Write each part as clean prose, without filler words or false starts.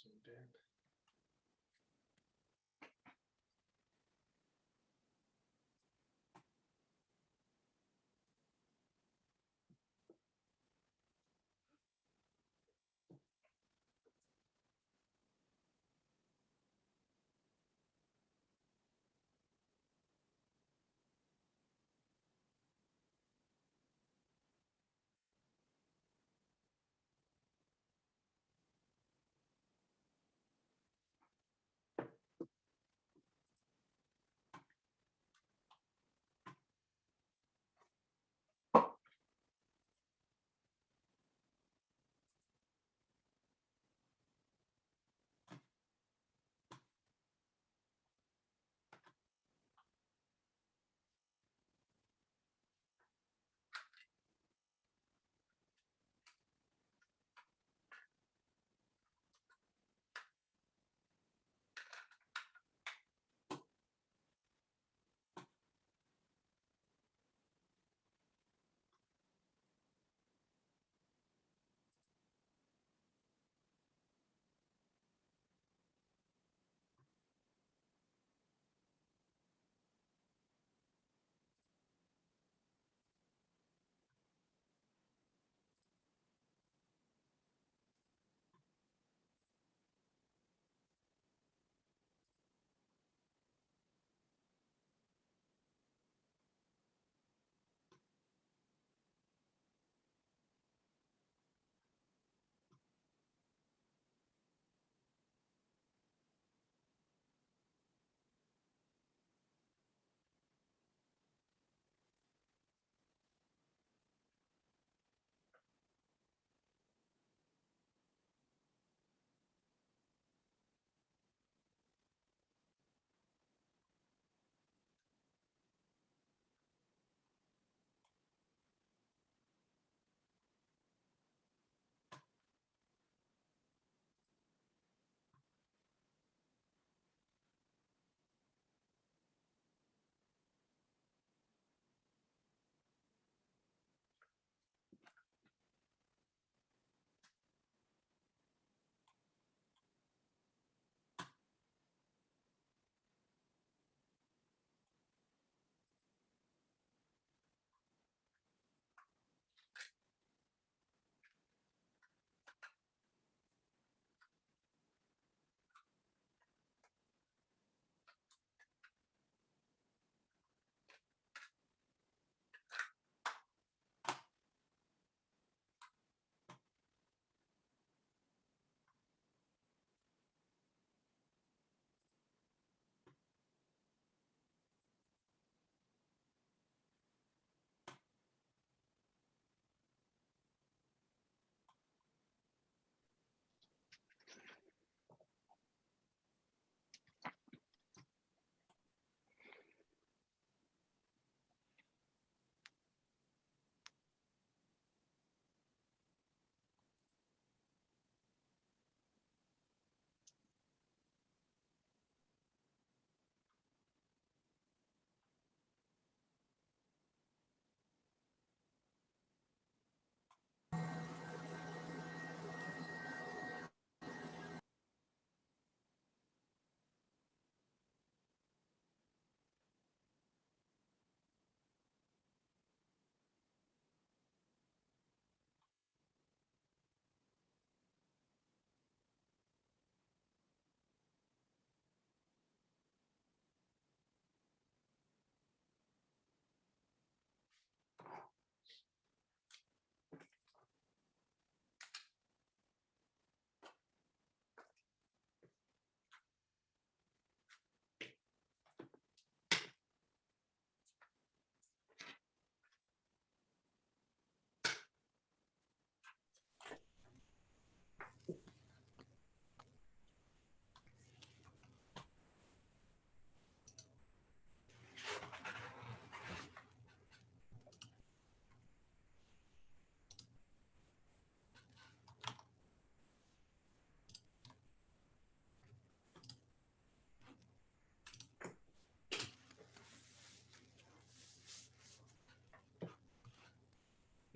zoomed in.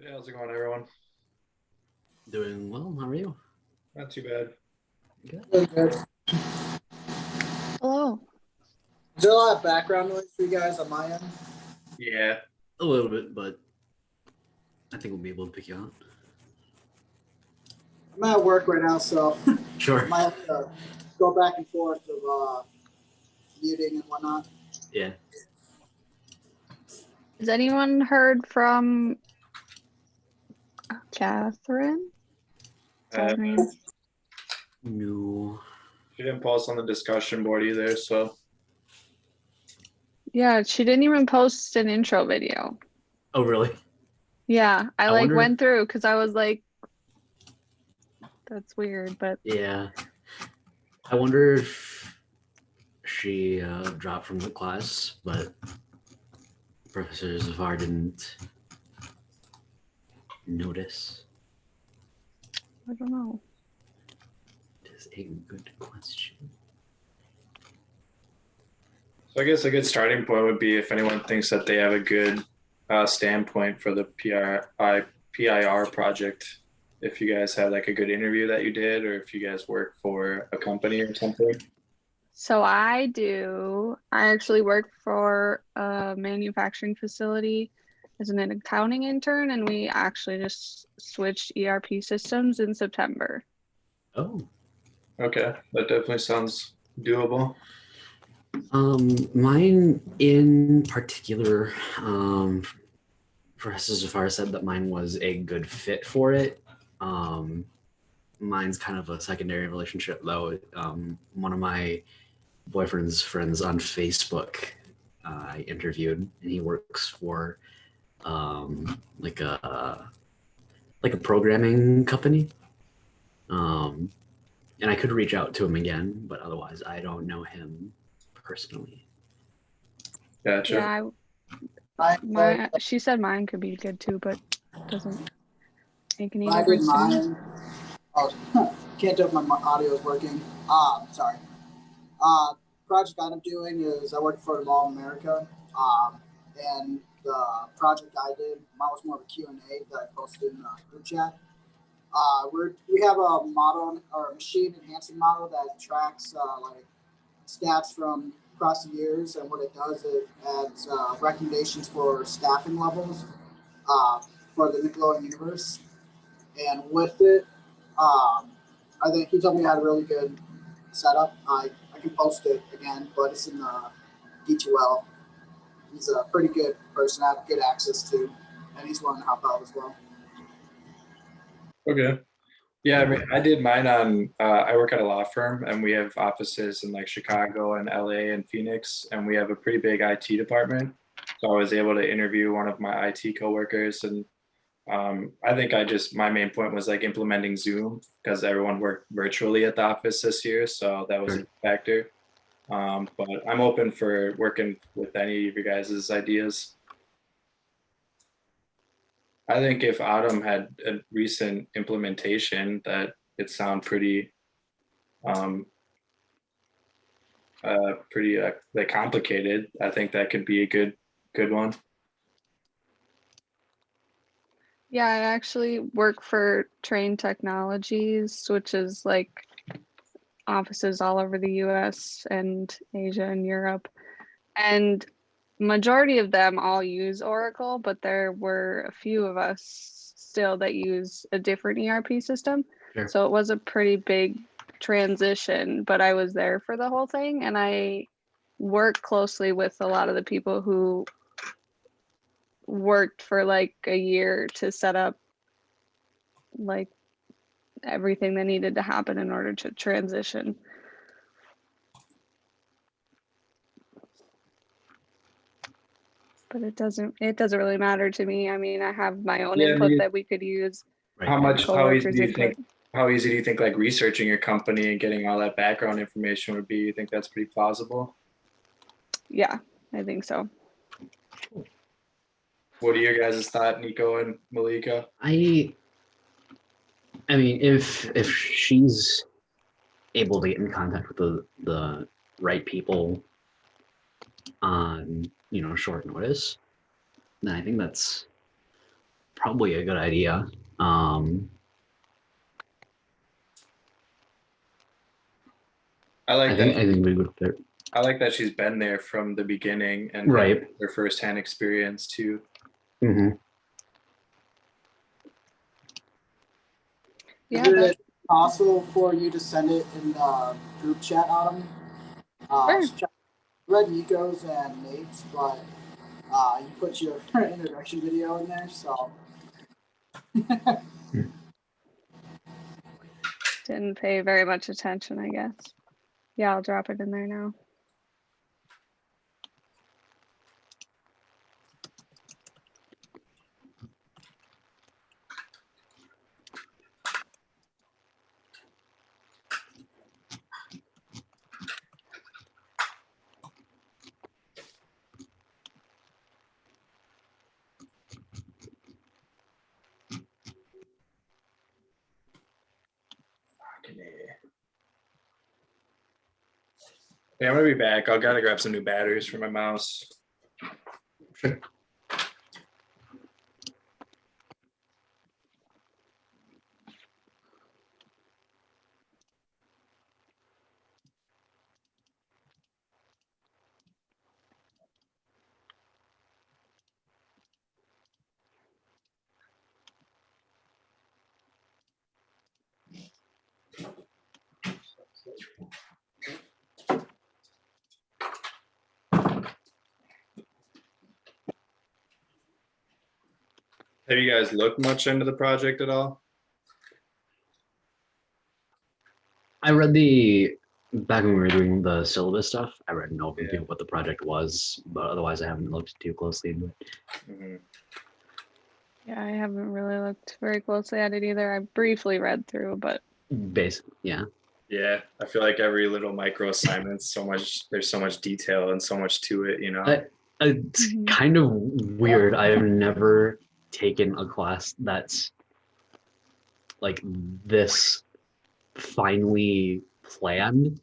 Hey, how's it going, everyone? Doing well. How are you? Not too bad. Good. Really good. Hello. Is there a lot of background noise for you guys on my end? Yeah, a little bit, but I think we'll be able to pick you out. I'm at work right now, so Sure. I might have to go back and forth of muting and whatnot. Yeah. Has anyone heard from Catherine? Is that her name? No. She didn't post on the discussion board either, so Yeah, she didn't even post an intro video. Oh, really? Yeah, I I wonder- went through because I was like, that's weird, but Yeah. I wonder if she dropped from the class, but Professor Zafar didn't notice. I don't know. It is a good question. I guess a good starting point would be if anyone thinks that they have a good standpoint for the PIR project. If you guys had like a good interview that you did, or if you guys work for a company or something. So I actually work for a manufacturing facility as an accounting intern, and we actually just switched ERP systems in September. Oh. Okay, that definitely sounds doable. Mine in particular, Professor Zafar said that mine was a good fit for it. Mine's kind of a secondary relationship though. One of my boyfriend's friends on Facebook, I interviewed, and he works for like a programming company. And I could reach out to him again, but otherwise I don't know him personally. Gotcha. Yeah, she said mine could be good too, but doesn't make any When I did difference to me. mine, oh, can't tell if my audio is working. Sorry. Project I'm doing is I work for Mall of America, and the project I did, mine was more of a Q&A that I posted in the group chat. We have a model or a machine enhancing model that tracks like stats from across the years, and what it does, it adds recommendations for staffing levels for the Nickelodeon universe. And with it, I think he told me I had a really good setup. I can post it again, but it's in the D2L. He's a pretty good person I have good access to, and he's willing to help out as well. Okay. Yeah, I mean, I did mine on. I work at a law firm, and we have offices in like Chicago and LA and Phoenix, and we have a pretty big IT department. So I was able to interview one of my IT coworkers, and I think my main point was like implementing Zoom because everyone worked virtually at the office this year, so that was a factor. But I'm open for working with any of you guys' ideas. I think if Autumn had a recent implementation that it sound pretty like complicated, I think that could be a good one. Yeah, I actually work for Train Technologies, which is like offices all over the US and Asia and Europe. And majority of them all use Oracle, but there were a few of us still that use a different ERP system. Sure. So it was a pretty big transition, but I was there for the whole thing, and I worked closely with a lot of the people who worked for like a year to set up like everything that needed to happen in order to transition. But it doesn't really matter to me. I mean, I have my own input that we could use. Right. How easy do you think like researching your company and getting all that background information would be? You think that's pretty plausible? Yeah, I think so. What are your guys' thought, Nico and Malika? I mean, if she's able to get in contact with the right people on short notice, then I think that's probably a good idea. I like I that. think we would fit. I like that she's been there from the beginning and Right. had her firsthand experience too. Hmm. Yeah, Is that it possible for you to send it in the group chat, Autumn? sure. Read Nico's and Nate's, but you put your introduction video in there, so Didn't pay very much attention, I guess. Yeah, I'll drop it in there now. Yeah, I'm gonna be back. I'll gotta grab some new batteries for my mouse. Sure. Have you guys looked much into the project at all? I read the back when we were doing the syllabus stuff. I read an overview Yeah. of what the project was, but otherwise I haven't looked too closely into it. Mhm. Yeah, I haven't really looked very closely at it either. I briefly read through, but Basically, yeah. Yeah, I feel like every little micro assignment, there's so much detail and so much to it, you know? It's Mhm. kind of weird. I have never taken a class that's like this finely planned.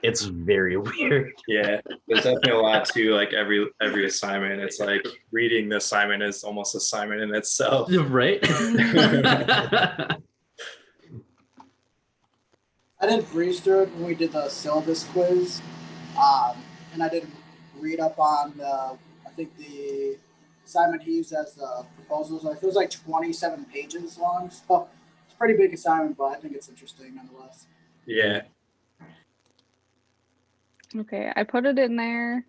It's very weird. Yeah, there's definitely a lot to like every assignment. It's like reading the assignment is almost assignment in itself. Right? I did breeze through it when we did the syllabus quiz, and I did read up on I think the assignment he used as the proposals. It was like 27 pages long, so it's a pretty big assignment, but I think it's interesting nonetheless. Yeah, okay, I put it in there.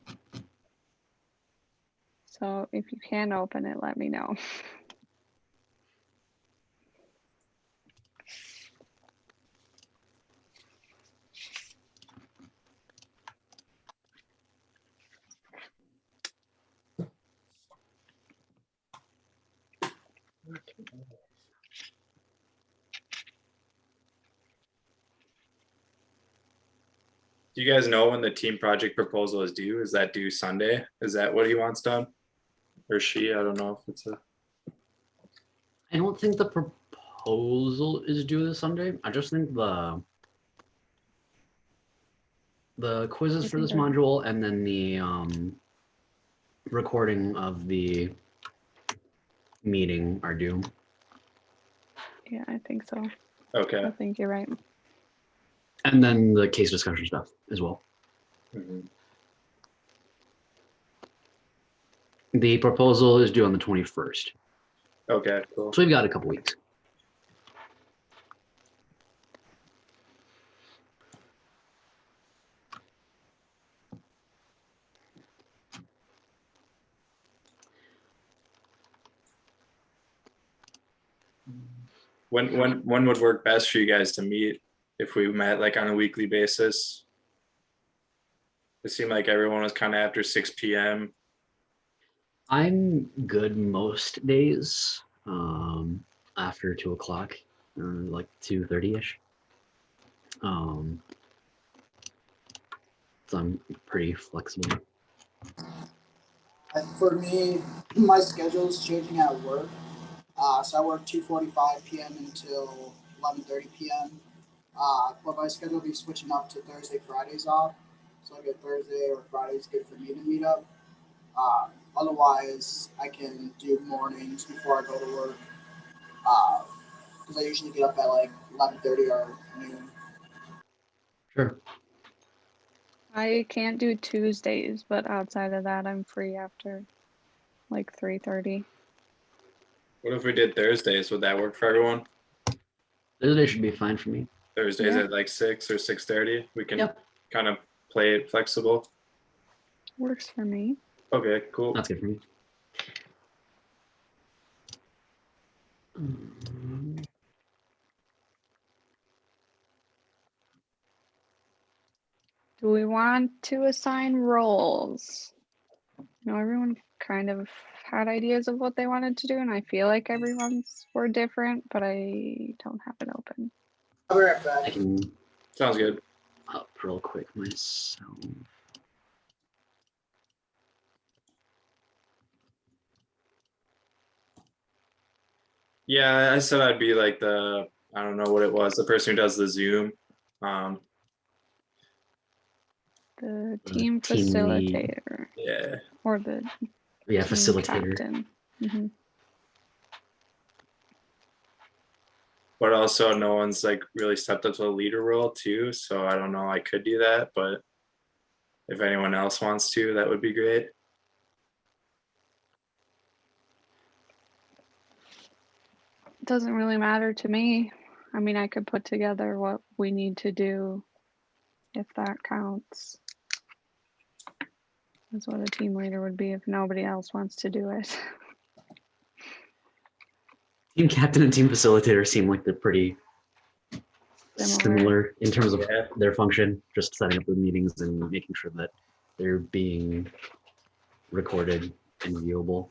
So if you can open it, let me know. do you guys know when the team project proposal is due? Is that due Sunday? Is that what he wants done? Or she? I don't know if it's a. I don't think the proposal is due this Sunday. I just think the quizzes for this module and then the recording of the meeting are due. Yeah, I think so. Okay. I think you're right. And then the case discussion stuff as well. Mhm. The proposal is due on the 21st. Okay, cool. So we've got a couple weeks. When would work best for you guys to meet if we met like on a weekly basis? It seemed like everyone was kind of after 6 p.m. I'm good most days after 2 o'clock, like 2:30ish. So I'm pretty flexible. And for me, my schedule is changing at work. So I work 2:45 p.m. until 11:30 p.m. But my schedule will be switching up to Thursday, Fridays off. So I get Thursday or Fridays good for me to meet up. Otherwise, I can do mornings before I go to work. Because I usually get up at like 11:30 or noon. Sure. I can't do Tuesdays, but outside of that, I'm free after like 3:30. What if we did Thursdays? Would that work for everyone? Thursday should be fine for me. Thursdays Yeah. at like 6 or 6:30. We can Yep. kind of play it flexible. Works for me. Okay, cool. That's good for me. Um, Do we want to assign roles? You know, everyone kind of had ideas of what they wanted to do, and I feel like everyone's were different, but I don't have it open. I'll be right I back. can Sounds good. up real quick myself. Yeah, I said I'd be like I don't know what it was, the person who does the Zoom. The The team team lead. facilitator Yeah. or the Yeah, team facilitator. captain. Mhm. But also no one's like really stepped up to the leader role too. So I don't know, I could do that, but if anyone else wants to, that would be great. Doesn't really matter to me. I mean, I could put together what we need to do if that counts. That's what a team leader would be if nobody else wants to do it. Team captain and team facilitator seem like they're pretty similar in terms of Yeah. their function, just setting up the meetings and making sure that they're being recorded and viewable.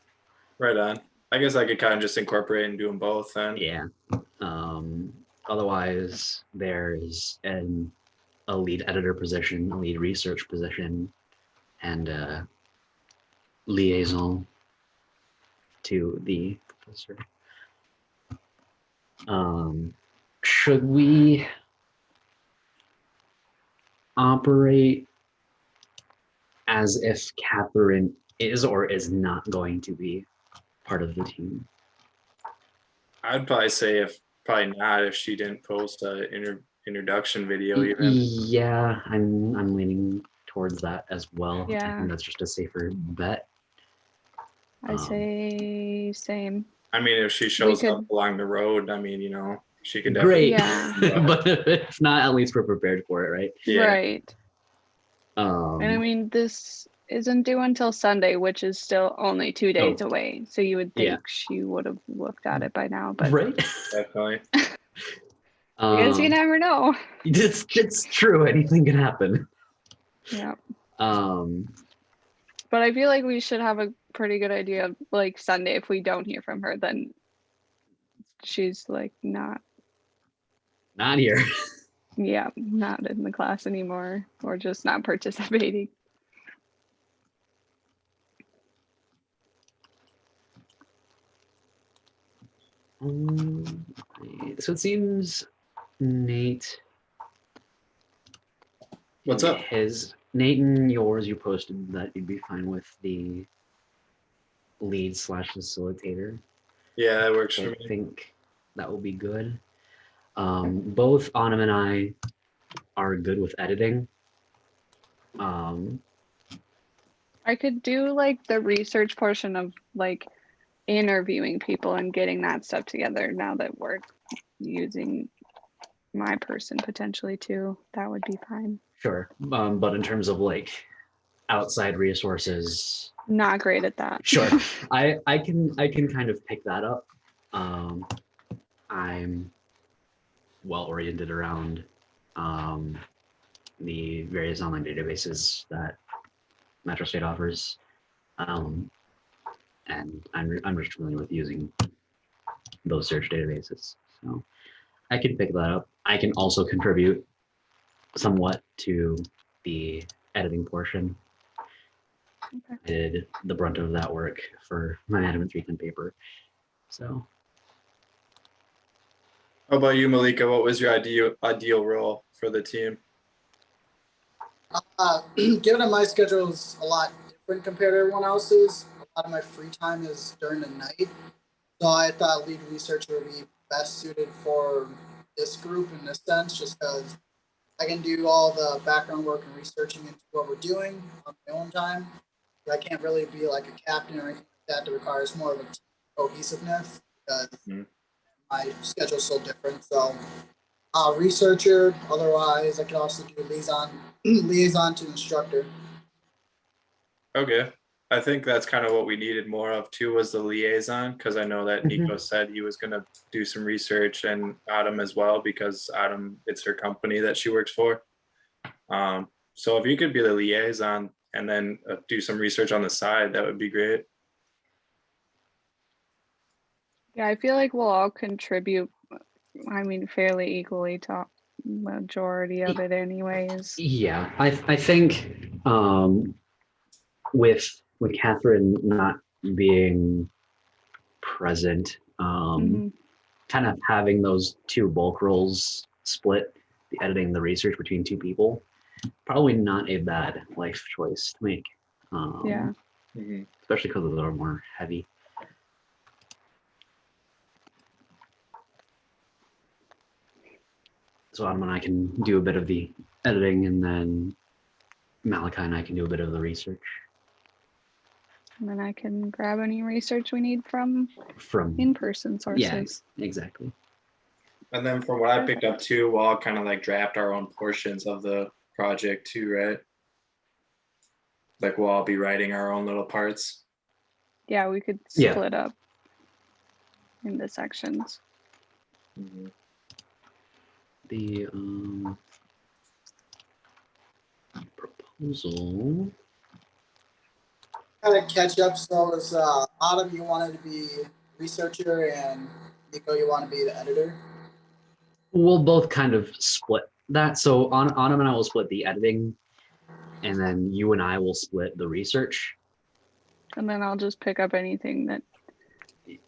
Right on. I guess I could kind of just incorporate and do them both then. Yeah. Otherwise, there's a lead editor position, a lead research position, and a liaison to the professor. Should we operate as if Catherine is or is not going to be part of the team? I'd probably say probably not if she didn't post a introduction video even. Yeah, I'm leaning towards that as well. I Yeah. think that's just a safer bet. I say same. I mean, if she shows could- up along the road, I mean, she could definitely. Great. Yeah. But if not, at least we're prepared for it, right? Yeah. Right. And I mean, this isn't due until Sunday, which is still only 2 days away. So you would think Yeah. she would have looked at it by now, but Right? Definitely. I guess you never know. It's true. Anything can happen. Yeah. Um, But I feel like we should have a pretty good idea of like Sunday. If we don't hear from her, then she's like not not here. not in the class anymore or just not participating. So it seems Nate. What's up? Nate and yours, you posted that you'd be fine with the lead / facilitator. Yeah, that works So for I me. think that will be good. Both Autumn and I are good with editing. I could do like the research portion of like interviewing people and getting that stuff together now that we're using my person potentially too. That would be fine. Sure. But in terms of like outside resources, Not great at that. sure. I can kind of pick that up. I'm well oriented around the various online databases that Metro State offers. And I'm just familiar with using those search databases. So I can pick that up. I can also contribute somewhat to the editing portion. Okay. I did the brunt of that work for my Adamant 310 paper. So How about you, Malika? What was your ideal role for the team? Given that my schedule is a lot different compared to everyone else's, a lot of my free time is during the night. So I thought lead researcher would be best suited for this group in this sense, just because I can do all the background work and researching into what we're doing on my own time. But I can't really be like a captain or anything like that. That requires more of a cohesiveness because Mhm. my schedule's so different. So, researcher. Otherwise, I can also do liaison liaison to instructor. Okay. I think that's kind of what we needed more of too, was the liaison, because I know that Nico said he was gonna do some research, and Autumn as well, because Autumn, it's her company that she works for. So if you could be the liaison and then do some research on the side, that would be great. Yeah, I feel like we'll all contribute, I mean, fairly equally to majority of it anyways. Yeah, I think with Catherine not being present, Mhm. kind of having those two bulk roles split, the editing and the research between two people, probably not a bad life choice to make. Yeah. Mhm. Especially because those are more heavy. So Adam and I can do a bit of the editing, and then Malachi and I can do a bit of the research And then I can grab any research we need from from. in-person Yeah, sources. exactly. And then from what I picked up too, we'll all kind of like draft our own portions of the project too, right? Like we'll all be writing our own little parts. Yeah, we could Yeah. split up into sections. Mhm. The proposal. Kind of catch up. So, is Autumn, you wanted to be researcher, and Nico, you want to be the editor. We'll both kind of split that. So Autumn and I will split the editing, and then you and I will split the research. And then I'll just pick up anything that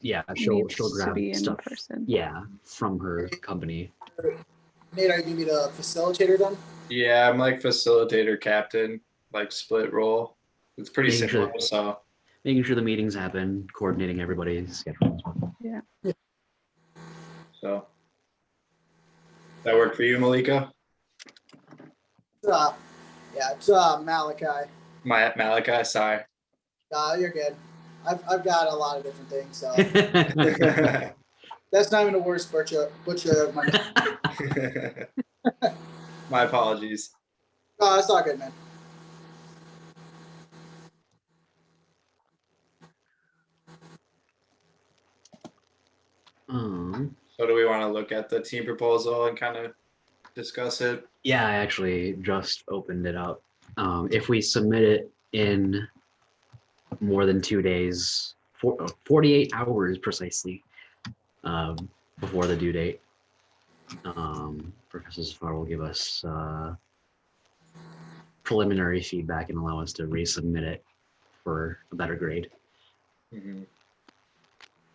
Yeah, she'll needs to grab be in stuff. person. Yeah, from her company. Nate, are you gonna be the facilitator then? Yeah, I'm like facilitator, captain, like split role. It's pretty Making similar. sure- So Making sure the meetings happen, coordinating everybody's schedules. Yeah. so that work for you, Malika? Uh, yeah, it's Malachi. Malachi, sorry. You're good. I've got a lot of different things, so that's not even the worst butcher of my name. My apologies. No, that's all good, man. So do we want to look at the team proposal and kind of discuss it? Yeah, I actually just opened it up. If we submit it in more than 2 days, 48 hours precisely before the due date, Professor Zafar will give us preliminary feedback and allow us to resubmit it for a better grade. Mhm.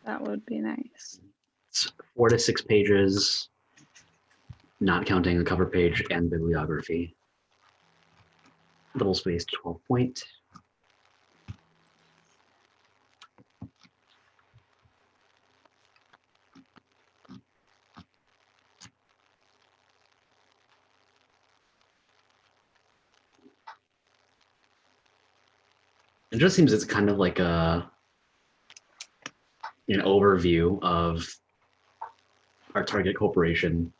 That would be nice. It's 4 to 6 pages, not counting the cover page and bibliography. Double spaced 12 point. It just seems it's kind of like an overview of our target corporation.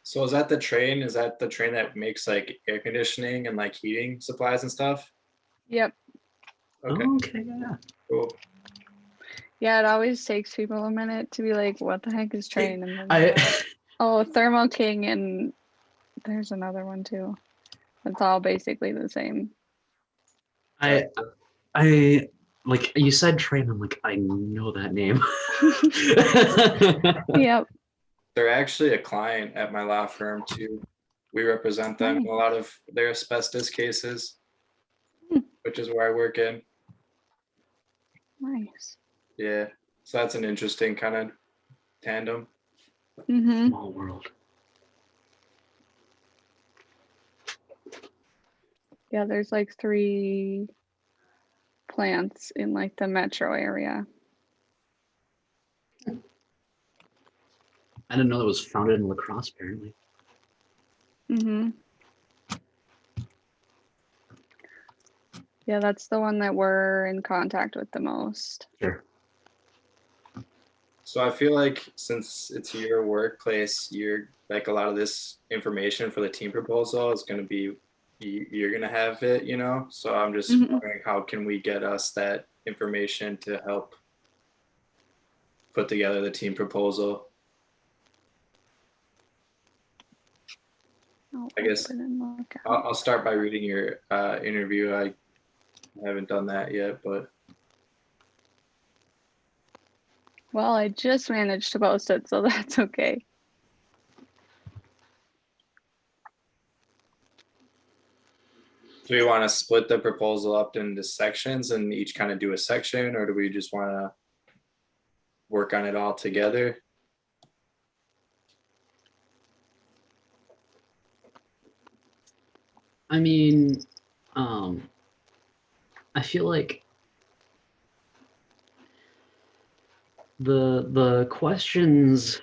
So is that the train? Is that the train that makes like air conditioning and like heating supplies and stuff? Yep. Okay, Okay, yeah. cool. Yeah, it always takes people a minute to be like, what the heck is train? And then I oh, Thermo King, and there's another one too. It's all basically the same. I like you said train. I'm like, I know that name. Yep. They're actually a client at my law firm too. We represent them in a lot of their asbestos cases, which is where I work in. Nice. Yeah, so that's an interesting kind of tandem. Mm-hmm. Small world. Yeah, there's like 3 plants in like the metro area. I didn't know that was founded in La Crosse, apparently. Mm-hmm. Yeah, that's the one that we're in contact with the most. Sure. So I feel like since it's your workplace, you're like a lot of this information for the team proposal is going to be you're going to have it, you know. So I'm just Mhm. wondering how can we get us that information to help put together the team proposal. I guess open and look at I'll start by reading your interview. I haven't done that yet, but Well, I just managed to post it, so that's okay. do we want to split the proposal up into sections and each kind of do a section, or do we just want to work on it all together? I mean, I feel like the questions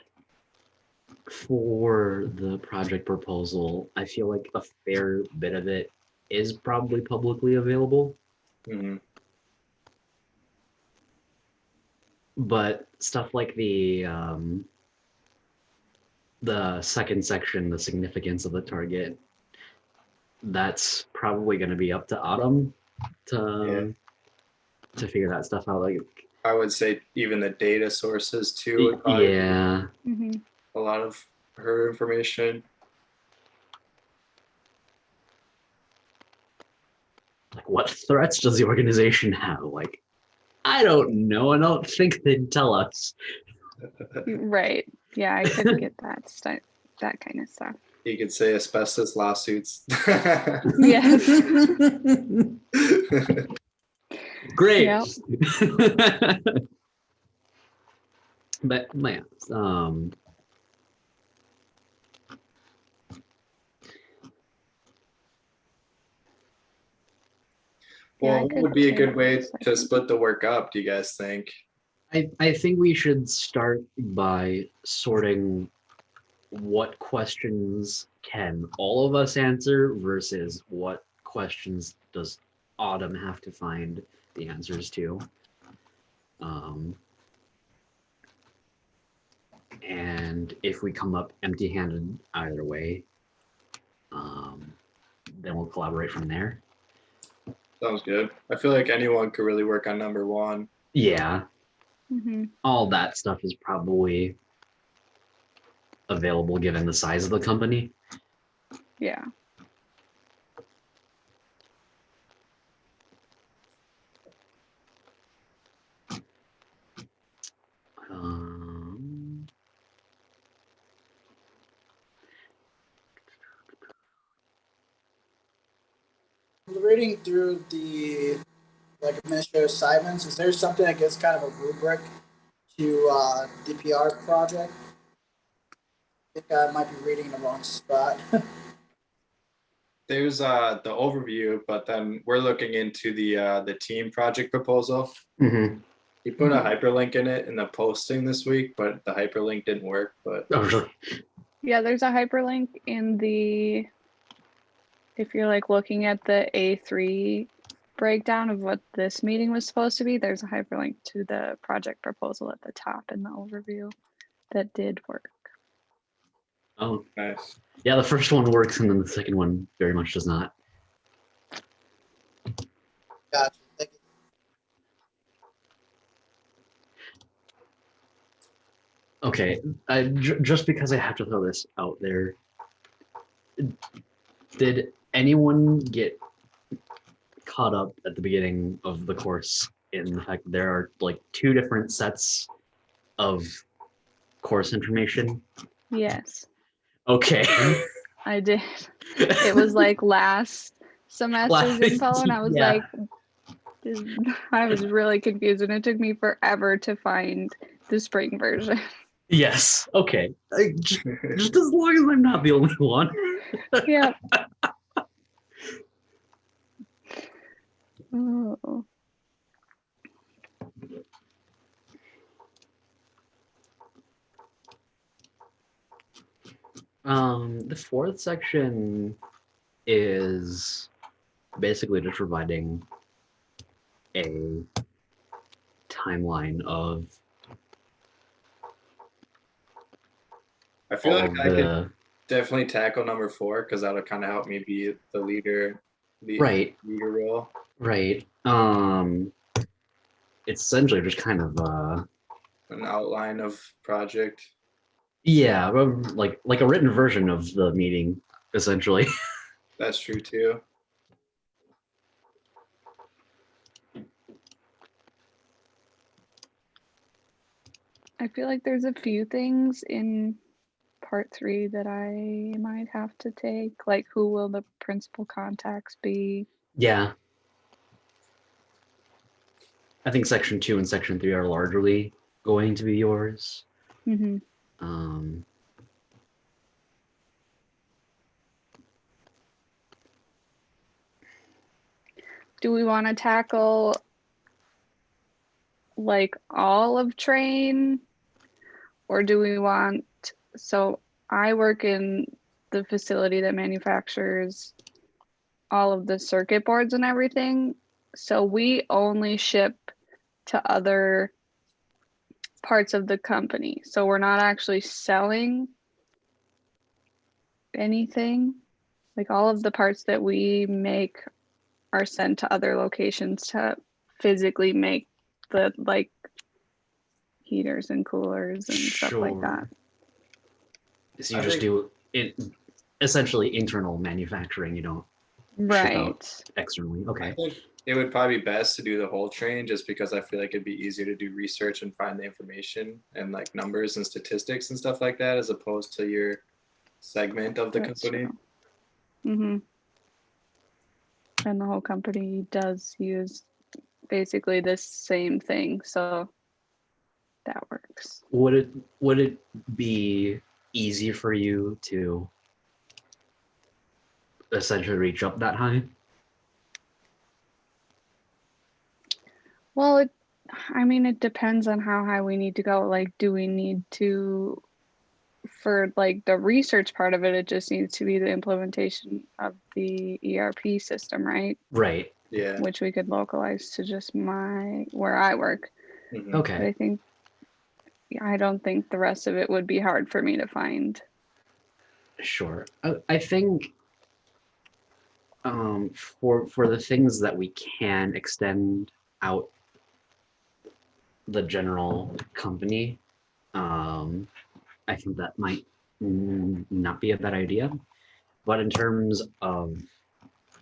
for the project proposal, I feel like a fair bit of it is probably publicly available, Mhm. but stuff like the second section, the significance of the target, that's probably going to be up to Autumn to figure that stuff out. Like, I would say even the data sources too would probably be yeah, Mm-hmm. a lot of her information. like what threats does the organization have? Like, I don't know. I don't think they'd tell us. Right. Yeah, I could get that kind of stuff. You could say asbestos lawsuits. Yes. Great. Yep. But yeah, Yeah, I Well, what could would be a take good way this, I to think. split the work up, do you guys think? I think we should start by sorting what questions can all of us answer versus what questions does Autumn have to find the answers to. And if we come up empty-handed either way, then we'll collaborate from there. Sounds good. I feel like anyone could really work on number one. Yeah, Mm-hmm. all that stuff is probably available given the size of the company. Yeah. Um, Reading through the like administrative assignments, is there something that gives kind of a rubric to the PR project? I think I might be reading in the wrong spot. There's the overview, but then we're looking into the team project proposal. mhm. He put a hyperlink in it in the posting this week, but the hyperlink didn't work. But Oh, really? Yeah, there's a hyperlink in the, if you're like looking at the A3 breakdown of what this meeting was supposed to be, there's a hyperlink to the project proposal at the top in the overview that did work. Oh, nice. yeah, the first one works and then the second one very much does not. Gotcha. Thank you. Okay, just because I have to throw this out there, did anyone get caught up at the beginning of the course in the fact that there are like two different sets of course information? Yes, Okay. I did. It was like last semester's info, and I was Yeah. like, I was really confused, and it took me forever to find the spring version. Yes. Okay. Just as long as I'm not the only one. Yep. Oh. The fourth section is basically just providing a timeline of I feel all like of I could the definitely tackle number 4 because that'll kind of help me be the leader, right, leader role. right. It's essentially just kind of An outline of project. yeah, like a written version of the meeting, essentially. That's true too. I feel like there's a few things in part 3 that I might have to take, like who will the principal contacts be? Yeah. I think section 2 and section 3 are largely going to be yours. Hmm. Um, Do we want to tackle like all of train, or do we want, so I work in the facility that manufactures all of the circuit boards and everything. So we only ship to other parts of the company. So we're not actually selling anything. Like all of the parts that we make are sent to other locations to physically make the like heaters and coolers and stuff like that. So you I just think- do it essentially internal manufacturing. You don't ship out Right. externally. I Okay. think it would probably be best to do the whole train just because I feel like it'd be easier to do research and find the information and like numbers and statistics and stuff like that as opposed to your segment of the That's company. true. Mm-hmm. And the whole company does use basically the same thing, so that works. Would it be easy for you to essentially reach up that high? Well, I mean, it depends on how high we need to go. Like, do we need to, for like the research part of it, it just needs to be the implementation of the ERP system, right? Right. Yeah. Which we could localize to just where I work. Mhm. But Okay. I don't think the rest of it would be hard for me to find. Sure. I think for the things that we can extend out the general company, I think that might not be a bad idea. But in terms of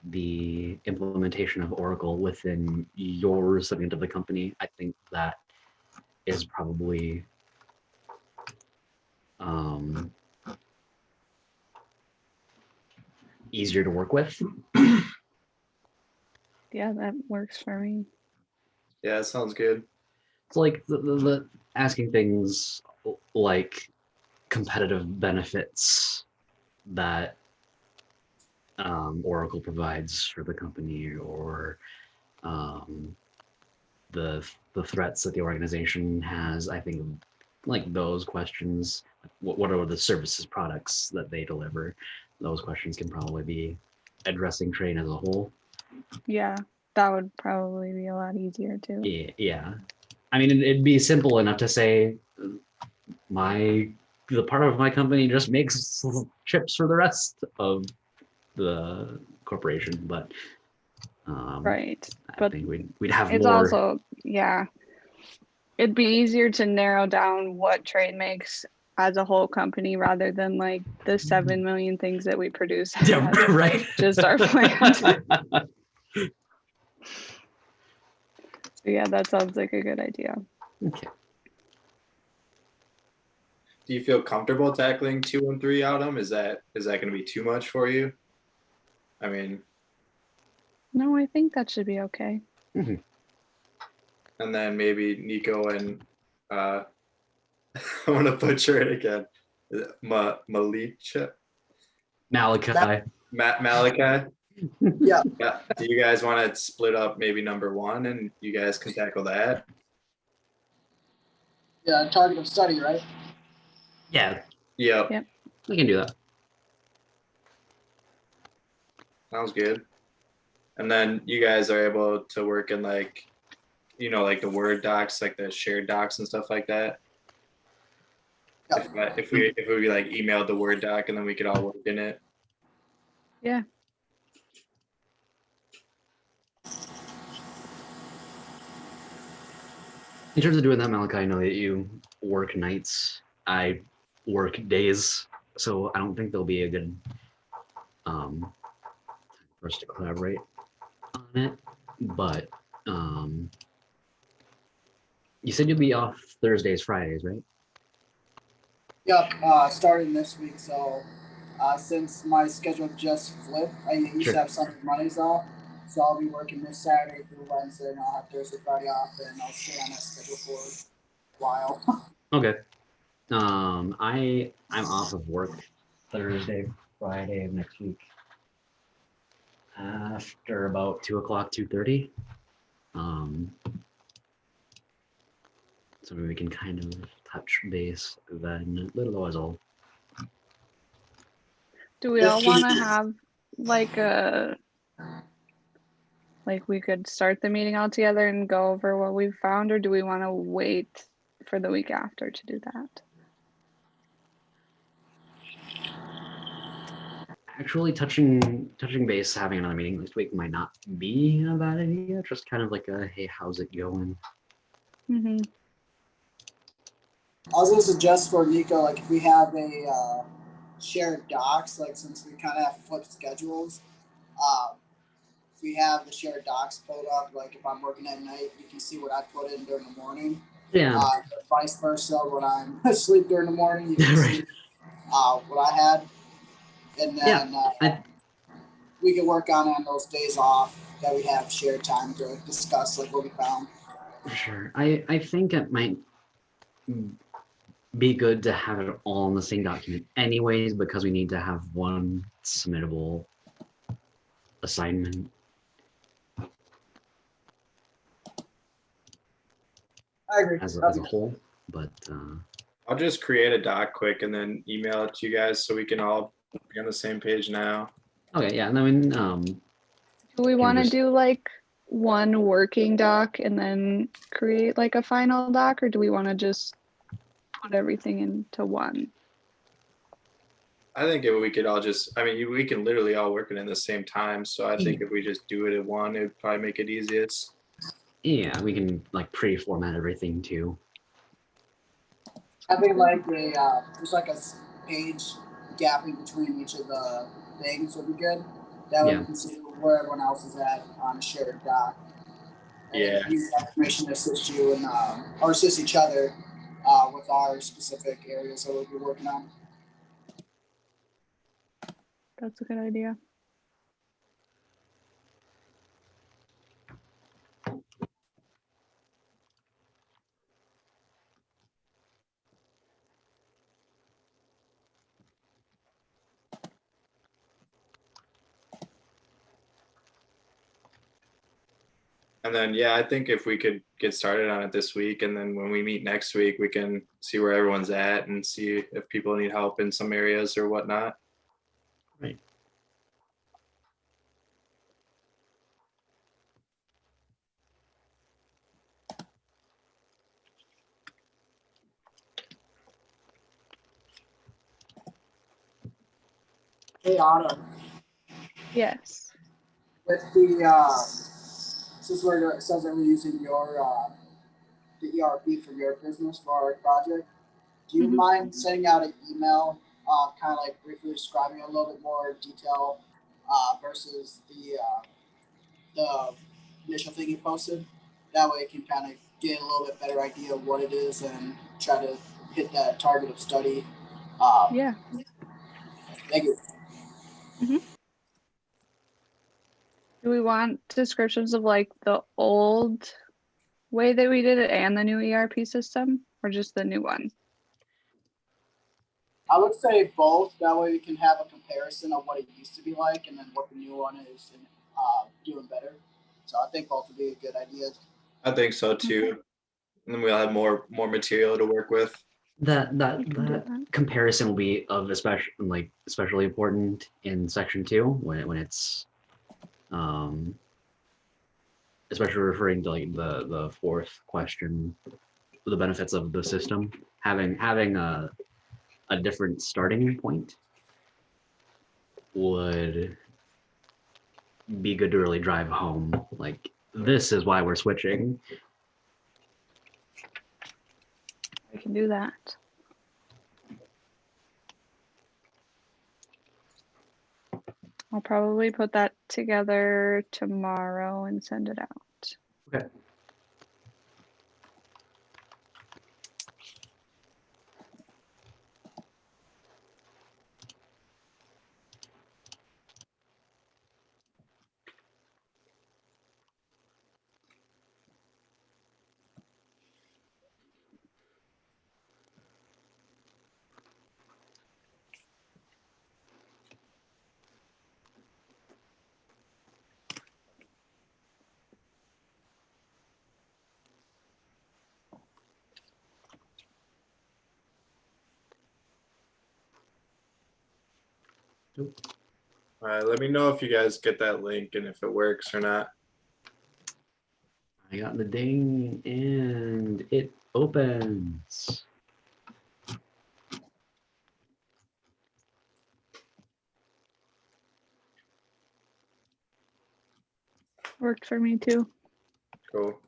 the implementation of Oracle within your segment of the company, I think that is probably easier to work with. Yeah, that works for me. Yeah, that sounds good. It's like the asking things like competitive benefits that Oracle provides for the company, or the threats that the organization has. I think like those questions. What are the services, products that they deliver? Those questions can probably be addressing train as a whole. Yeah, that would probably be a lot easier too. Yeah. I mean, it'd be simple enough to say the part of my company just makes chips for the rest of the corporation, but Right. I But think we'd have it's more. also, yeah, it'd be easier to narrow down what trade makes as a whole company rather than like the 7 million things that we produce. Yeah, right. Just our plant. So yeah, that sounds like a good idea. Okay. Do you feel comfortable tackling 2 and 3, Autumn? Is that going to be too much for you? I mean, No, I think that should be okay. Mhm. and then maybe Nico and I want to butcher it again. Malicha, Malachi. Malachi. Yeah. Yeah. Do you guys want to split up maybe number 1 and you guys can tackle that? Yeah, target of study, right? Yeah, Yep. Yep. we can do that. Sounds good. And then you guys are able to work in like, like the Word docs, like the shared docs and stuff like that. Yeah. If we like emailed the Word doc and then we could all work in it. Yeah. In terms of doing that, Malachi, I know that you work nights. I work days, so I don't think there'll be a good for us to collaborate on it. But you said you'll be off Thursdays, Fridays, right? Yep, starting this week. So since my schedule just flipped, I used Sure. to have Sunday, Mondays off. So I'll be working this Saturday through Wednesday, and I'll have Thursday, Friday off, and I'll stay on that schedule for a while. Okay. I'm off of work Thursday, Friday of next week. After about 2:00, 2:30. So we can kind of touch base then. Little as all. Do we all want to have like we could start the meeting all together and go over what we've found, or do we want to wait for the week after to do that? Actually, touching base, having another meeting next week might not be a bad idea. Just kind of like a, hey, how's it going? Mm-hmm. I was gonna suggest for Nico, like if we have a shared docs, like since we kind of have flipped schedules, if we have the shared docs pulled up, like if I'm working at night, you can see what I put in during the morning. Yeah. Vice versa, when I'm asleep during the morning, you can Right. see what I had, and then we can work on those days off that we have shared time to discuss like what we found. Sure. I think it might be good to have it all in the same document anyways, because we need to have one submittable assignment. I agree. As a whole, but I'll just create a doc quick and then email it to you guys so we can all be on the same page now. okay, yeah. And then Do we want to just- do like one working doc and then create like a final doc, or do we want to just put everything into one? I think if we could all just, we can literally all work it in the same time. So I think if we just do it at one, it'd probably make it easiest. yeah, we can like pre-format everything too. I think like there's like a page gapping between each of the things would be good. That way Yeah. we can see where everyone else is at on a shared doc. And Yeah. then use that information to assist you and or assist each other with our specific areas that we'll be working on. That's a good idea. And then, yeah, I think if we could get started on it this week, and then when we meet next week, we can see where everyone's at and see if people need help in some areas or whatnot. Right. Hey Otto, Yes. with the since it says that we're using your the ERP for your business for our project, do you Mhm. mind sending out an email, kind of like briefly describing a little bit more detail versus the initial thing you posted? That way, it can kind of get a little bit better idea of what it is and try to hit that target of study. Yeah. Thank you. Do we want descriptions of like the old way that we did it and the new ERP system, or just the new one? I would say both. That way, we can have a comparison of what it used to be like and then what the new one is and doing better. So I think both would be a good idea. I think so too. And then we'll have more material to work with. That We can do that. comparison will be of especially important in section 2 when it's Um, especially referring to like the fourth question, the benefits of the system, having a different starting point would be good to really drive home. Like, this is why we're switching. I can do that. I'll probably put that together tomorrow and send it out. Okay. All right, let me know if you guys get that link and if it works or not. I got the ding and it opens. Worked for me too. Cool.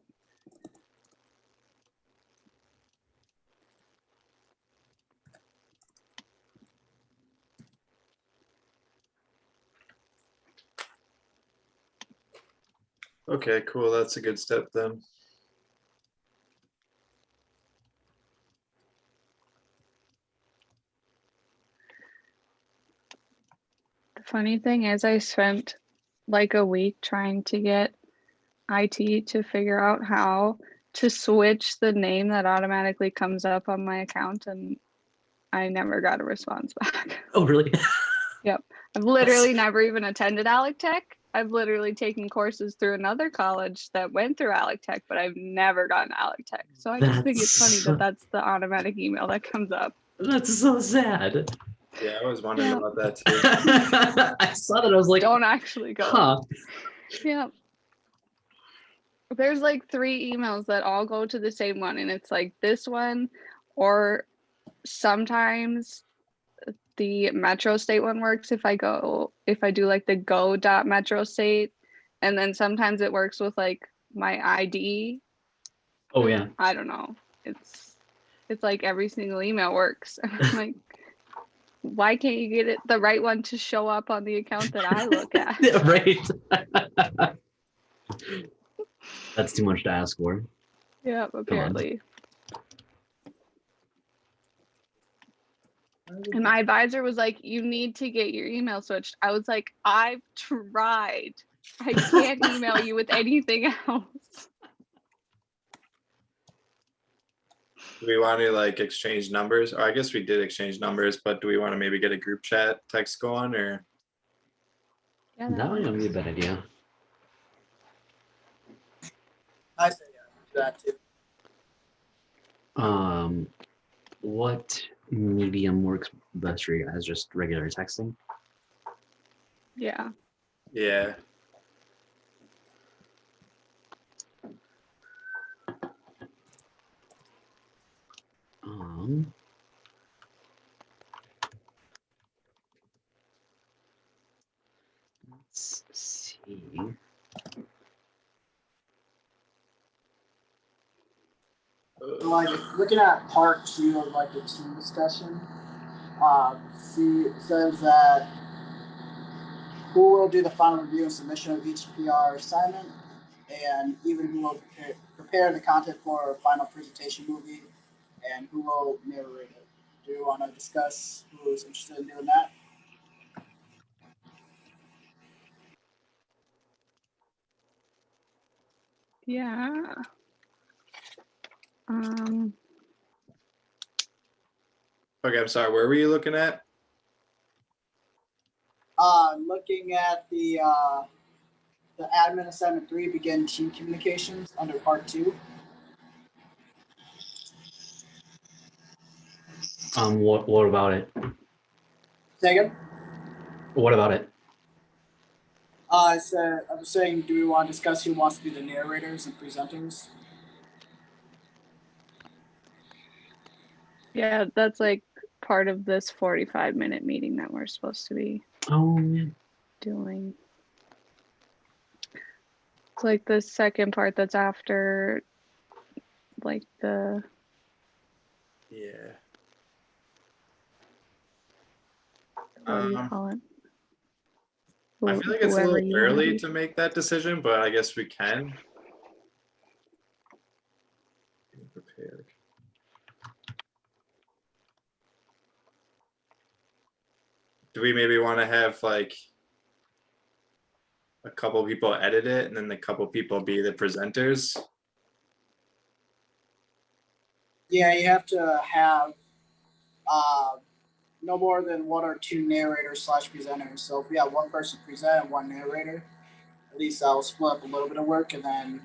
Okay, cool. That's a good step then. The funny thing is I spent like a week trying to get IT to figure out how to switch the name that automatically comes up on my account, and I never got a response back. Oh, really? Yep. I've literally never even attended Alec Tech. I've literally taken courses through another college that went through Alec Tech, but I've never gotten Alec Tech. So I just think it's funny that that's the automatic email that comes up. That's so sad. Yeah, I was wondering Yeah. about that too. I saw that. I was like, Don't actually go. huh. Yeah. There's like 3 emails that all go to the same one, and it's like this one, or sometimes the Metro State one works if I do like the go.metrostate, and then sometimes it works with like my ID. Oh, yeah. I don't know. It's like every single email works. I'm like, why can't you get it the right one to show up on the account that I look at? Yeah, right. That's too much to ask for. Yeah, apparently. And my advisor was like, you need to get your email switched. I was like, I've tried. I can't email you with anything else. Do we want to like exchange numbers? Or I guess we did exchange numbers, but do we want to maybe get a group chat text going or? Yeah, That might be a bad idea. I say yeah, do that too. What medium works best for you guys? Just regular texting? yeah. Yeah. Let's see. So like looking at part 2 of like the team discussion, see it says that who will do the final review and submission of each PR assignment, and even who will prepare the content for a final presentation movie, and who will narrate it. Do you want to discuss who's interested in doing that? Yeah. Okay, I'm sorry. Where were you looking at? Looking at the admin assignment 3, begin team communications under part 2. What about it? Say again? What about it? I was saying, do we want to discuss who wants to be the narrators and presenters? Yeah, that's like part of this 45-minute meeting that we're supposed to be Oh, man. doing. It's like the second part that's after like the Yeah. what do you call it? I feel like it's a Whoever little you wanna early be. to make that decision, but I guess we can. Be prepared. Do we maybe want to have like a couple people edit it and then the couple people be the presenters? Yeah, you have to have no more than one or two narrators / presenters. So if we have one person present and one narrator, at least I'll split up a little bit of work, and then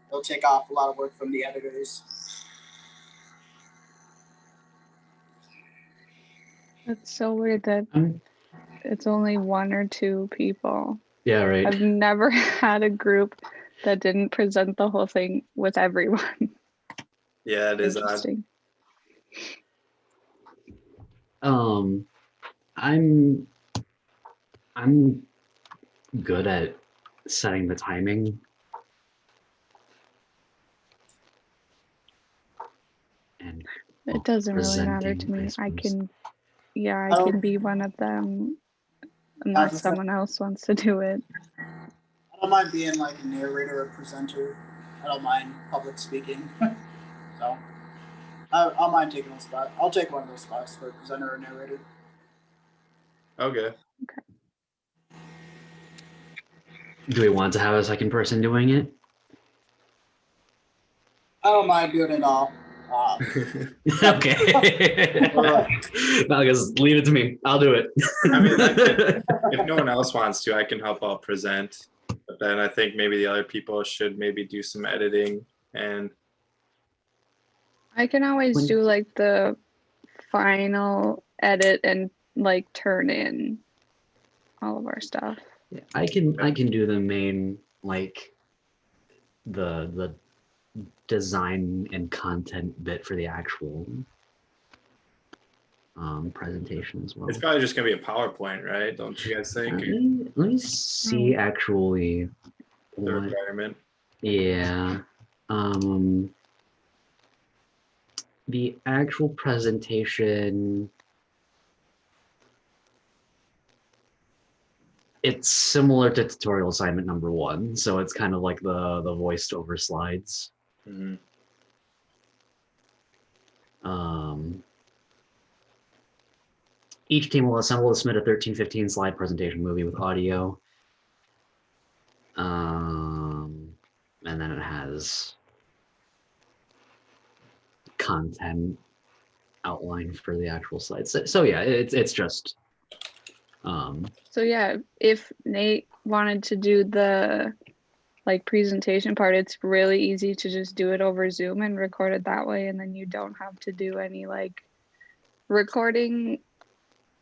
it'll take off a lot of work from the editors. It's so weird that Um, it's only one or two people. yeah, right. I've never had a group that didn't present the whole thing with everyone. Yeah, it is odd. Interesting. I'm good at setting the timing. And It doesn't really matter to presenting, me. I suppose. can, yeah, I Oh. can be one of them unless just- someone else wants to do it. I don't mind being like a narrator or presenter. I don't mind public speaking. So I'll mind taking a spot. I'll take one of those spots for presenter or narrator. Okay. Do we want to have a second person doing it? I don't mind doing it all. Okay. No, just leave it to me. I'll do it. I mean, if no one else wants to, I can help out present. But then I think maybe the other people should maybe do some editing and I can always When- do like the final edit and like turn in all of our stuff. Yeah, I can do the main, like the design and content bit for the actual presentation as well. it's probably just gonna be a PowerPoint, right? Don't you guys think? Let me see actually The what, requirement. yeah. The actual presentation, it's similar to tutorial assignment number 1, so it's kind of like the voiced over slides. Mhm. Each team will assemble and submit a 13-15 slide presentation movie with audio. And then it has content outline for the actual slides. So yeah, it's just So yeah, if Nate wanted to do the like presentation part, it's really easy to just do it over Zoom and record it that way, and then you don't have to do any like recording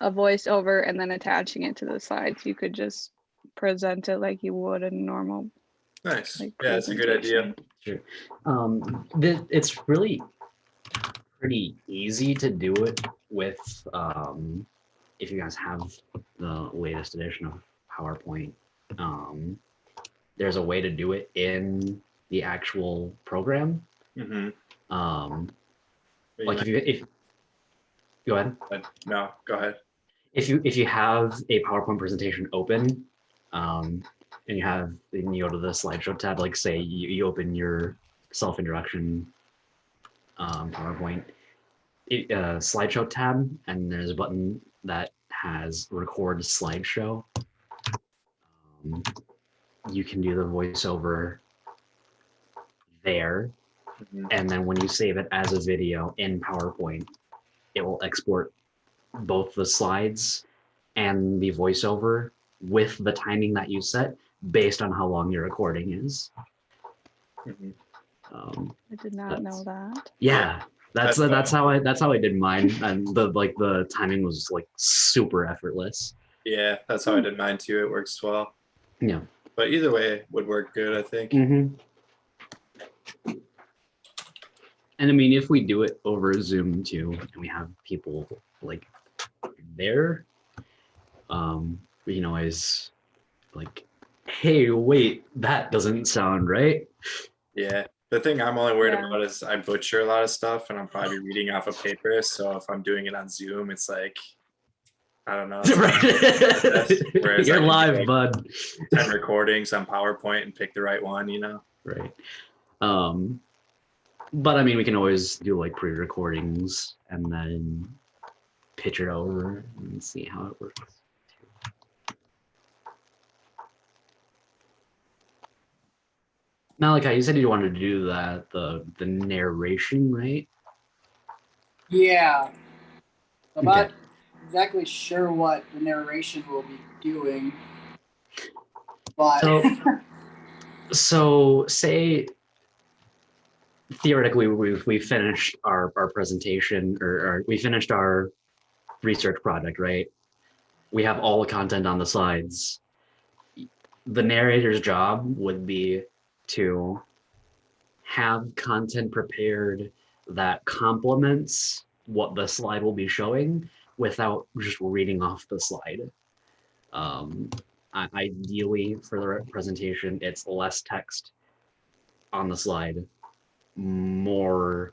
a voiceover and then attaching it to the slides. You could just present it like you would a normal Nice. like Yeah, that's a good idea. presentation. it's really pretty easy to do it with if you guys have the latest edition of PowerPoint. There's a way to do it in the actual program. Mm-hmm. Like if go ahead. No, go ahead. If you have a PowerPoint presentation open, and you go to the slideshow tab, like say you open your self-introduction PowerPoint slideshow tab, and there's a button that has record slideshow. You can do the voiceover there, Mhm. and then when you save it as a video in PowerPoint, it will export both the slides and the voiceover with the timing that you set based on how long your recording is. Mhm. I did not know that. Yeah, that's That's how I did mine, and the timing was like super effortless. Yeah, that's how I did mine too. It works well. Yeah. But either way would work good, I think. Mm-hmm. And I mean, if we do it over Zoom too, and we have people like there, we can always like, hey, wait, that doesn't sound right. Yeah. The thing I'm only worried Yeah. about is I butcher a lot of stuff and I'm probably reading off a paper. So if I'm doing it on Zoom, it's like, I don't know. It's Right. whereas I You're can do live, like bud. 10 recordings on PowerPoint and pick the right one, you know? Right. But I mean, we can always do like pre-recordings and then pitch it over and see how it works. Malachi, you said you wanted to do that, the narration, right? Yeah. I'm Okay. not exactly sure what the narration will be doing, but So say theoretically we finished our presentation or we finished our research project, right? We have all the content on the slides. The narrator's job would be to have content prepared that complements what the slide will be showing without just reading off the slide. Ideally, for the presentation, it's less text on the slide, more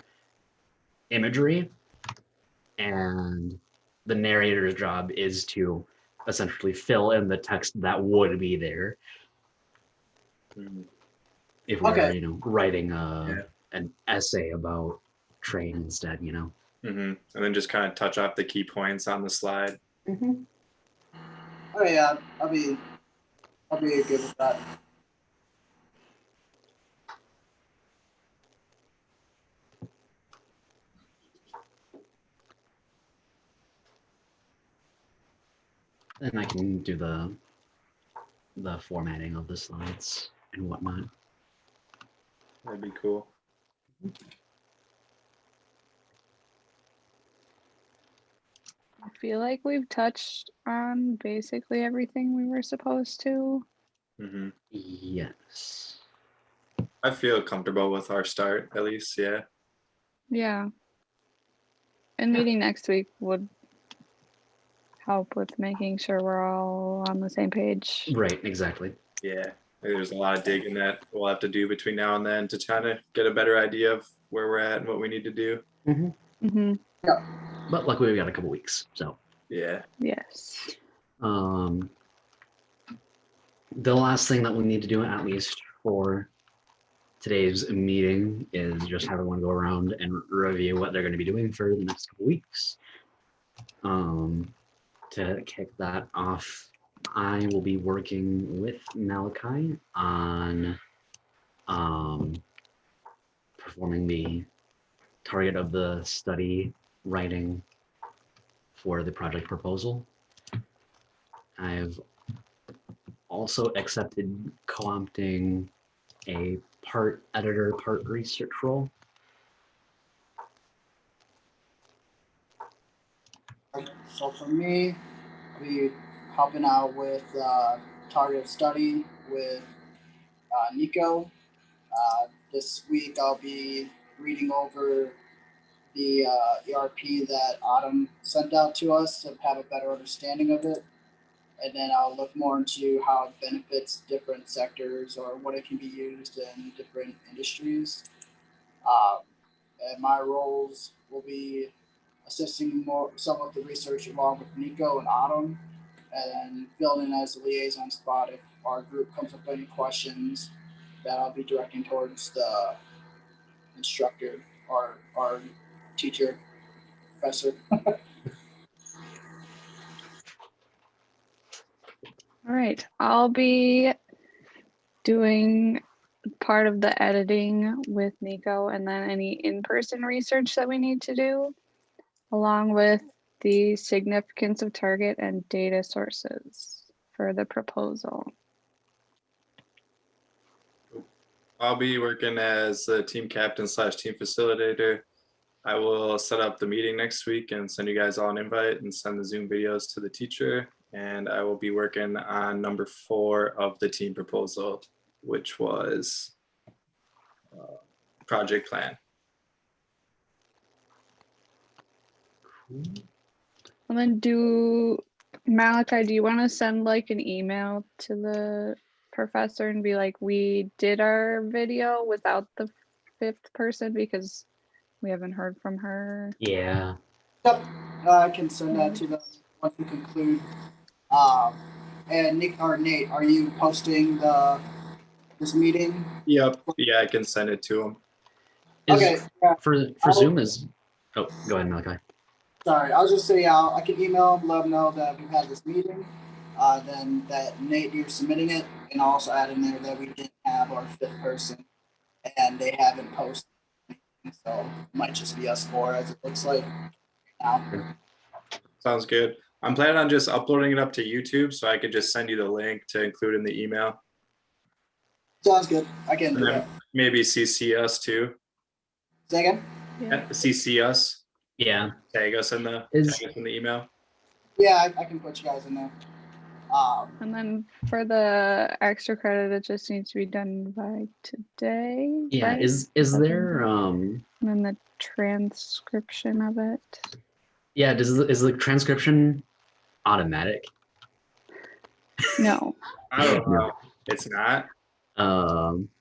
imagery, and the narrator's job is to essentially fill in the text that would be there if we Okay. were, writing Yeah. an essay about train instead, And then just kind of touch off the key points on the slide. oh yeah, I'll be good with that. And I can do the formatting of the slides and whatnot. That'd be cool. I feel like we've touched on basically everything we were supposed to. Yes. I feel comfortable with our start, at least. Yeah. Yeah. And meeting next week would help with making sure we're all on the same page. Right, exactly. Yeah. There's a lot of digging that we'll have to do between now and then to kind of get a better idea of where we're at and what we need to do. Mm-hmm. But luckily we've got a couple weeks, so. Yeah. Yes. The last thing that we need to do, at least for today's meeting, is just have everyone go around and review what they're going to be doing for the next couple weeks. To kick that off, I will be working with Malachi on performing the target of the study writing for the project proposal. I've also accepted co-opting a part editor, part research role. So for me, I'll be helping out with target study with Nico. This week I'll be reading over the ERP that Autumn sent out to us to have a better understanding of it. And then I'll look more into how it benefits different sectors or what it can be used in different industries. And my roles will be assisting some of the research along with Nico and Autumn, and then filling in as the liaison spot if our group comes up with any questions that I'll be directing towards the instructor or our teacher, professor. All right. I'll be doing part of the editing with Nico and then any in-person research that we need to do, along with the significance of target and data sources for the proposal. I'll be working as the team captain / team facilitator. I will set up the meeting next week and send you guys all an invite and send the Zoom videos to the teacher. and I will be working on number 4 of the team proposal, which was project plan. Cool. And then Malachi, do you want to send like an email to the professor and be like, we did our video without the 5th person because we haven't heard from her? Yeah. Yep, I can send that to them once we conclude. And Nick or Nate, are you posting this meeting? Yep. Yeah, I can send it to him. Okay, yeah, For Zoom is. Oh, go ahead, Malachi. sorry. I was just saying, I can email them, let them know that we've had this meeting. Then that Nate, you're submitting it, and also add in there that we didn't have our 5th person, and they haven't posted anything, so it might just be us 4 as it looks like now. Sounds good. I'm planning on just uploading it up to YouTube, so I could just send you the link to include in the email. Sounds good. I can And do then that. maybe CC us too. Say again? Yeah. CC us. Yeah. Tag us in the email. Yeah, I can put you guys in there. And then for the extra credit, it just needs to be done by today. Yeah. Right? Is there And then the transcription of it. yeah, is the transcription automatic? No. I don't know. It's not.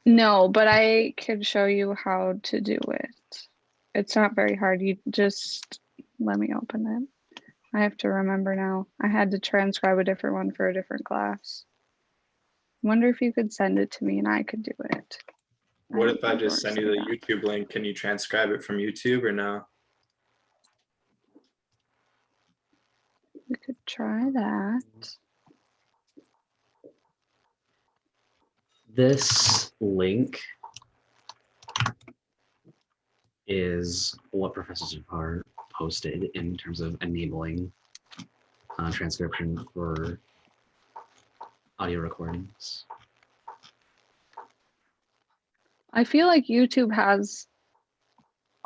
No, but I can show you how to do it. It's not very hard. You just let me open it. I have to remember now. I had to transcribe a different one for a different class. Wonder if you could send it to me and I could do it. What I if I don't just send you say the YouTube link? Can you transcribe it from YouTube or no? We could try that. This link is what professors are posted in terms of enabling transcription for audio recordings. I feel like YouTube has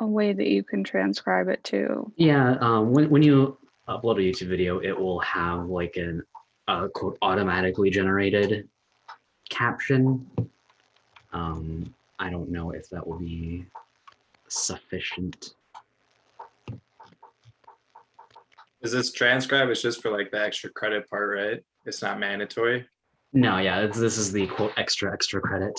a way that you can transcribe it too. Yeah, when you upload a YouTube video, it will have like an quote automatically generated caption. I don't know if that will be sufficient. Is this transcribe? It's just for like the extra credit part, right? It's not mandatory. No, yeah, this is the quote extra credit.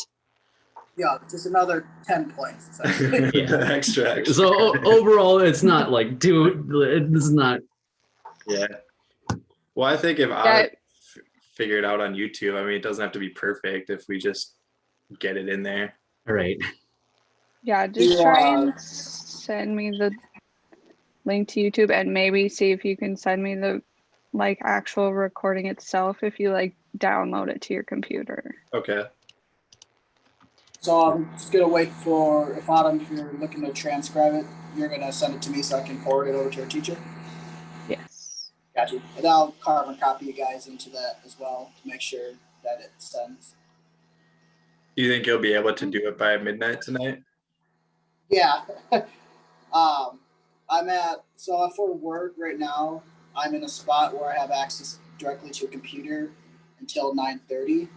Yeah, just another 10 points. essentially. Yeah. extra. So overall, it's not like this is not. Yeah. Well, I think if I figure it out on YouTube, I mean, it doesn't have to be perfect if we just get it in there. All right. Yeah, just try and send me the link to YouTube and maybe see if you can send me the like actual recording itself if you like download it to your computer. Okay. So I'm just gonna wait for if Autumn, if you're looking to transcribe it, you're gonna send it to me so I can forward it over to our teacher. Yes. Gotcha. And I'll carbon copy you guys into that as well to make sure that it sends. Do you think you'll be able to do it by midnight tonight? Yeah. So for work right now, I'm in a spot where I have access directly to a computer until 9:30.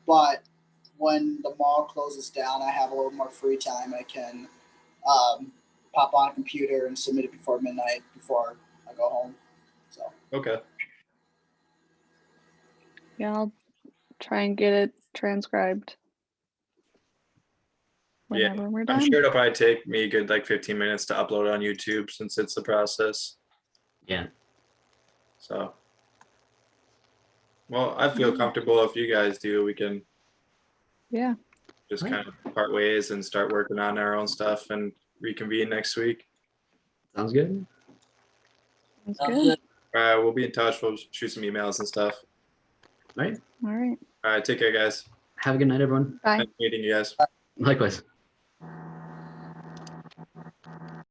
But when the mall closes down, I have a little more free time. I can pop on a computer and submit it before midnight before I go home. So Okay. Yeah, I'll try and get it transcribed whenever we're done. I'm sure it'll probably take me a good like 15 minutes to upload on YouTube since it's the process. Yeah. So, well, I feel comfortable if you guys do. We can just kind of part ways and start working on our own stuff and reconvene next week. Sounds good. Sounds good. We'll be in touch. We'll shoot some emails and stuff. All right. All right. All right. Take care, guys. Have a good night, everyone. Bye. Nice meeting you guys. Likewise.